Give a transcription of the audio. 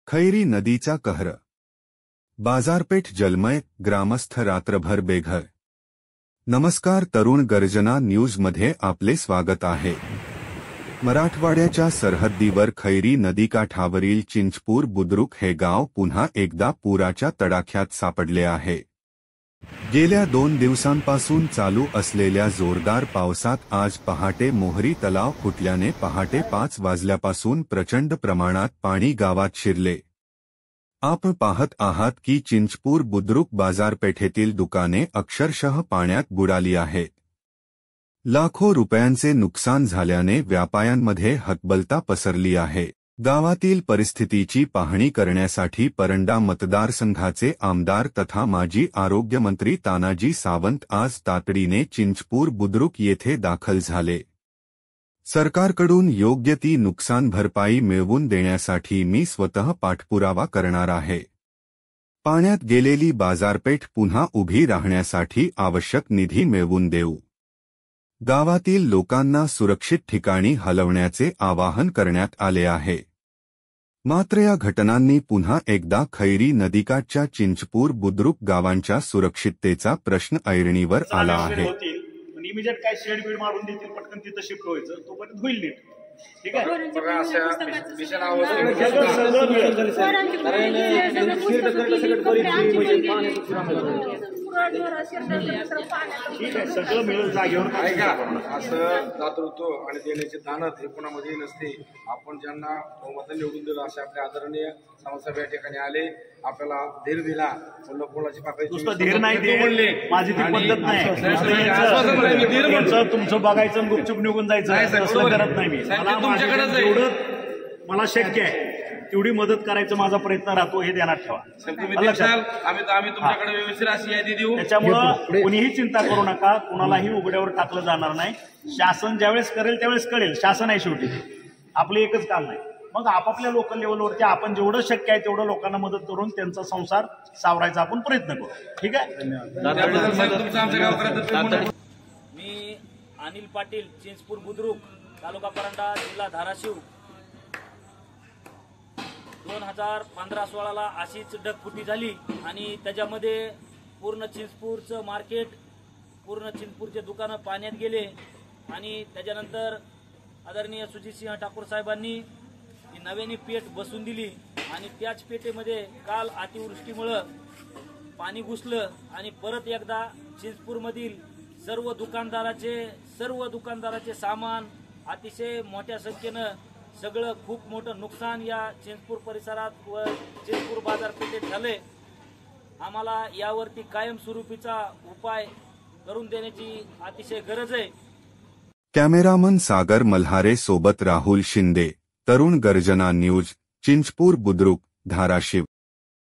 खैरी नदीचा कहर, बाजारपेठ जलमय, ग्रामस्थ रात्रभर बेघर। नमस्कार, तरुण गर्जना न्यूज मध्ये आपले स्वागत आहे। मराठवाड्याच्या सरहद्दीवर खैरी नदीकाठावरील चिंचपूर बुद्रुक हे गाव पुन्हा एकदा पुराच्या तडाख्यात सापडले आहे। गेल्या 2 दिवसांपासून चालू असलेल्या जोरदार पावसात आज पहाटे मोहरी तलाव फुटल्याने पहाटे 5 वाजल्यापासून प्रचंड प्रमाणात पाणी गावात शिरले। आपण पाहत आहात की चिंचपूर बुद्रुक बाजारपेठेतील दुकाने अक्षरशः पाण्यात बुडाली आहेत। लाखो रुपयांचे नुकसान झाल्याने व्यापाऱ्यांमध्ये हतबलता पसरली आहे। गावातील परिस्थितीची पाहणी करण्यासाठी परंडा मतदारसंघाचे आमदार तथा माजी आरोग्यमंत्री तानाजी सावंत आज तातडीने चिंचपूर बुद्रुक येथे दाखल झाले। सरकारकडून योग्य ती नुकसान भरपाई मिळवून देण्यासाठी मी स्वतः पाठपुरावा करणार आहे। पाण्यात गेलेली बाजारपेठ पुन्हा उभी राहण्यासाठी आवश्यक निधी मिळवून देऊ। गावातील लोकांना सुरक्षित ठिकाणी हलवण्याचे आवाहन करण्यात आले आहे। मात्र या घटनांनी पुन्हा एकदा खैरी नदीकाठच्या चिंचपूर बुद्रुक गावांच्या सुरक्षिततेचा प्रश्न ऐरणीवर आला आहे। इमिजिएट काय शेड बीड मारून देतील, पटकन तिथं शिफ्ट व्हायचं, तोपर्यंत होईल नीट। ठीक आहे, सगळं मिळून जागेवर असं जात होतो आणि देण्याचे दानत हे कोणामध्ये नसते। आपण ज्यांना बहुमत निवडून दिलं असे आपले आदरणीय समाजसभा या ठिकाणी आले, आपल्याला धीर दिला, कोणाची नुसतं धीर नाही दे, माझी ती पद्धत नाही। तुमचं बघायचं गुपचूप निघून जायचं असं करत नाही मी। जेवढं मला शक्य आहे तेवढी मदत करायचं माझा प्रयत्न राहतो, हे ध्यानात ठेवा। आम्ही तुमच्याकडे व्यवस्थित अशी यादी देऊ। त्याच्यामुळे कुणीही चिंता करू नका, कुणालाही उघड्यावर टाकलं जाणार नाही। शासन ज्यावेळेस करेल त्यावेळेस कळेल, शासन आहे शेवटी, आपलं एकच काम नाही। मग आपापल्या लोकल लेवलवरती आपण जेवढं शक्य आहे तेवढं लोकांना मदत करून त्यांचा संसार सावरायचा आपण प्रयत्न करू। ठीक आहे, मी अनिल पाटील, चिंचपूर बुद्रुक, तालुका परंडा, जिल्हा धाराशिव। 2015-16 अशीच ढगफुटी झाली आणि त्याच्यामध्ये पूर्ण चिंचपूरचं मार्केट, पूर्ण चिंचपूरचे दुकानं पाण्यात गेले आणि त्याच्यानंतर आदरणीय सुजितसिंह ठाकूर साहेबांनी नव्याने पेठ बसून दिली आणि त्याच पेठेमध्ये काल अतिवृष्टीमुळे पाणी घुसलं आणि परत एकदा चिंचपूरमधील सर्व दुकानदाराचे सामान अतिशय मोठ्या संख्येनं सगळं खूप मोठं नुकसान या चिंचपूर परिसरात व चिंचपूर बाजारपेठेत झाले। आम्हाला यावरती कायमस्वरूपीचा उपाय करून देण्याची अतिशय गरज आहे। कॅमेरामन सागर मल्हारे सोबत राहुल शिंदे, तरुण गर्जना न्यूज, चिंचपूर बुद्रुक, धाराशिव।